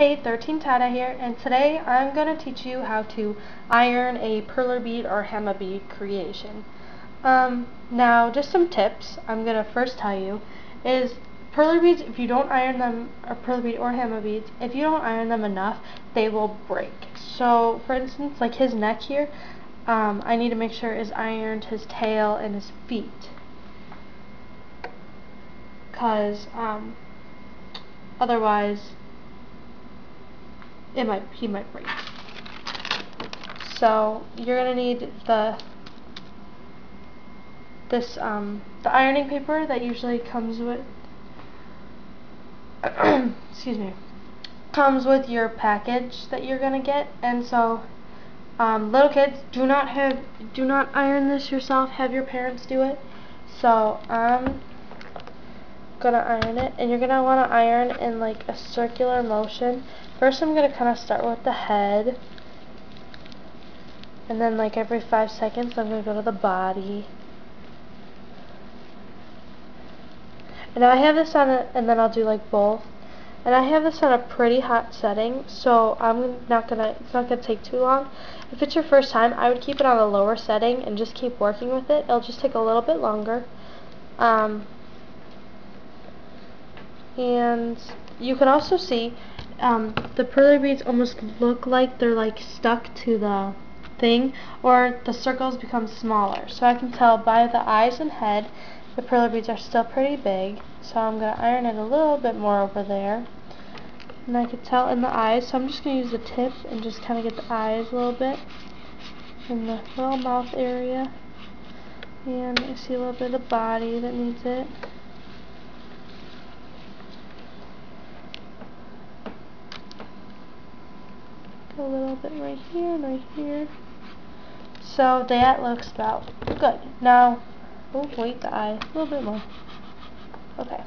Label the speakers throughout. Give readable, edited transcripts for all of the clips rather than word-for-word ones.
Speaker 1: Hey, 13 Tada here, and today I'm going to teach you how to iron a perler bead or hema bead creation. Now, just some tips I'm going to first tell you is perler beads, if you don't iron them, or perler bead or hema beads, if you don't iron them enough, they will break. So, for instance, like his neck here, I need to make sure is ironed, his tail, and his feet. Because, otherwise, he might break. So you're gonna need the ironing paper that usually comes with excuse me, comes with your package that you're gonna get. And so little kids, do not iron this yourself, have your parents do it. So I'm gonna iron it, and you're gonna want to iron in like a circular motion. First I'm gonna kind of start with the head, and then like every 5 seconds I'm gonna go to the body. And I have this on it, and then I'll do like both. And I have this on a pretty hot setting, so it's not gonna take too long. If it's your first time, I would keep it on a lower setting and just keep working with it. It'll just take a little bit longer. And you can also see the perler beads almost look like they're like stuck to the thing, or the circles become smaller. So I can tell by the eyes and head the perler beads are still pretty big. So I'm going to iron it a little bit more over there. And I can tell in the eyes, so I'm just going to use the tip and just kind of get the eyes a little bit in the little mouth area. And I see a little bit of the body that needs it. A little bit right here and right here. So that looks about good. Now, oh wait, the eye, a little bit more. Okay,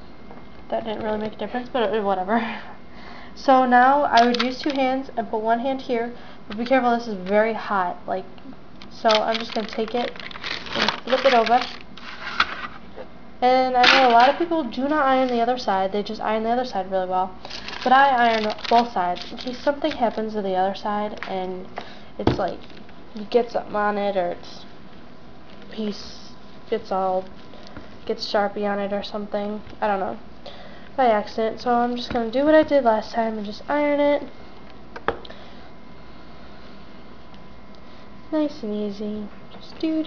Speaker 1: that didn't really make a difference, but whatever. So now I would use 2 hands and put 1 hand here, but be careful, this is very hot. So I'm just going to take it and flip it over. And I know a lot of people do not iron the other side, they just iron the other side really well. But I iron both sides in case something happens to the other side and it's like you get something on it, or its piece gets Sharpie on it or something. I don't know, by accident. So I'm just going to do what I did last time and just iron it. Nice and easy. Just do.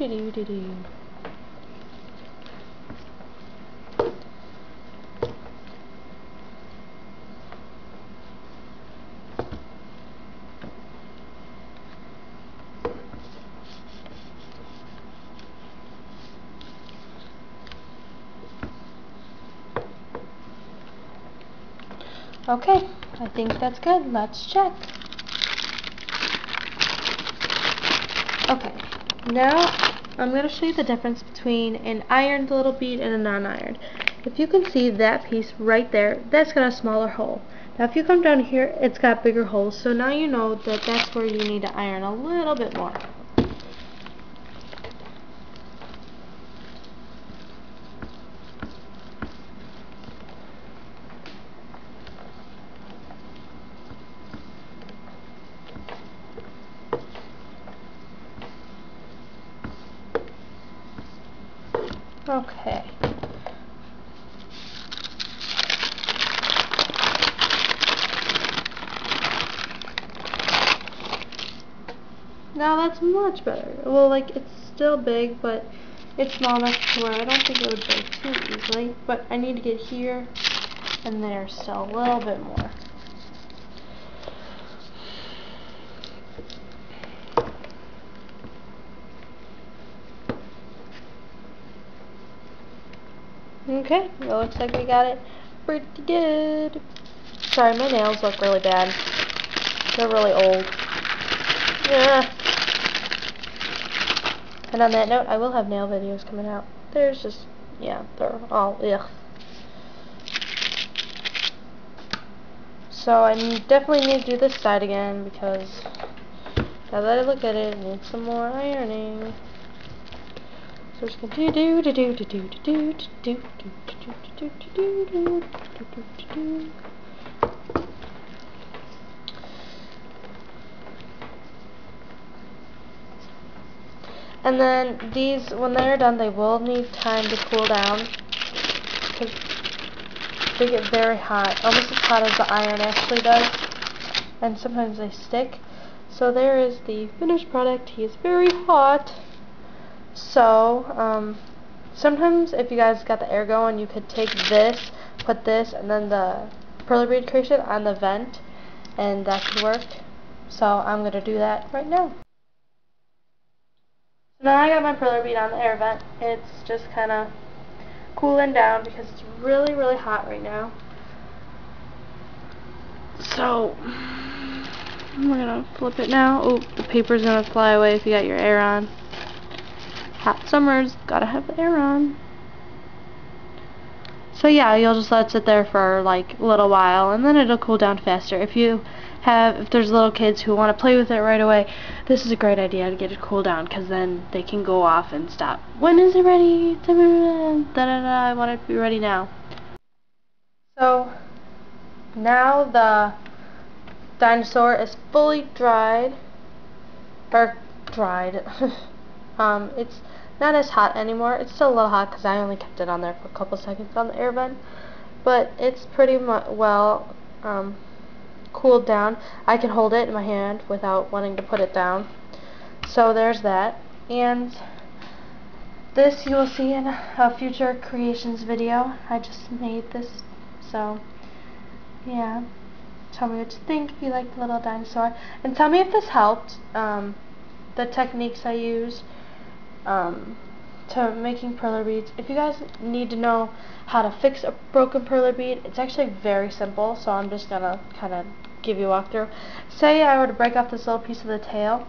Speaker 1: Okay, I think that's good. Let's check. Okay, now I'm going to show you the difference between an ironed little bead and a non-ironed. If you can see that piece right there, that's got a smaller hole. Now if you come down here, it's got bigger holes, so now you know that that's where you need to iron a little bit more. Okay. Now that's much better. Well, like, it's still big, but it's small enough to where I don't think it would break too easily. But I need to get here and there still a little bit more. Okay, it looks like we got it pretty good. Sorry, my nails look really bad. They're really old. Yeah. And on that note, I will have nail videos coming out. There's just, yeah, they're all, ugh. So I definitely need to do this side again, because now that I look at it, it needs some more ironing. So we're just gonna And then these, when they're done, they will need time to cool down because they get very hot, almost as hot as the iron actually does, and sometimes they stick. So there is the finished product. He is very hot. So sometimes if you guys got the air going, you could take this, put this, and then the Perler bead creation on the vent, and that could work. So I'm going to do that right now. So now I got my Perler bead on the air vent. It's just kind of cooling down because it's really, really hot right now. So we're going to flip it now. Oh, the paper's going to fly away if you got your air on. Hot summers, gotta have the air on. So yeah, you'll just let it sit there for like a little while, and then it'll cool down faster. If there's little kids who want to play with it right away, this is a great idea to get it cool down, because then they can go off and stop. When is it ready? Da da da da. I want it to be ready now. So now the dinosaur is fully dried, or dried. It's not as hot anymore. It's still a little hot because I only kept it on there for a couple seconds on the air vent, but it's pretty well cooled down. I can hold it in my hand without wanting to put it down. So there's that. And this you will see in a future creations video. I just made this, so yeah. Tell me what you think if you like the little dinosaur, and tell me if this helped. The techniques I use to making perler beads. If you guys need to know how to fix a broken perler bead, it's actually very simple, so I'm just gonna kind of give you a walkthrough. Say I were to break off this little piece of the tail,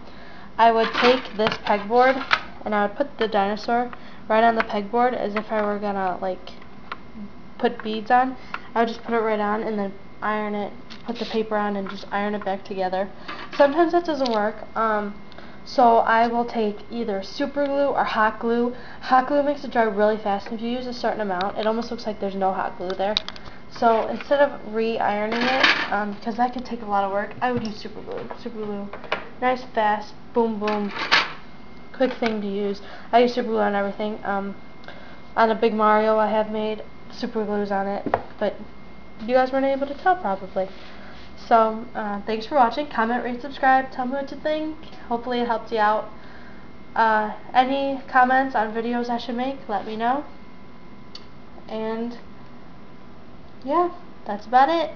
Speaker 1: I would take this pegboard and I would put the dinosaur right on the pegboard as if I were gonna like put beads on. I would just put it right on and then iron it, put the paper on, and just iron it back together. Sometimes that doesn't work. So I will take either super glue or hot glue. Hot glue makes it dry really fast, and if you use a certain amount, it almost looks like there's no hot glue there. So instead of re-ironing it, because that could take a lot of work, I would use super glue. Super glue, nice, fast, boom, boom, quick thing to use. I use super glue on everything. On a big Mario I have made, super glue's on it, but you guys weren't able to tell probably. So, thanks for watching. Comment, rate, subscribe. Tell me what you think. Hopefully it helped you out. Any comments on videos I should make, let me know. And, yeah, that's about it.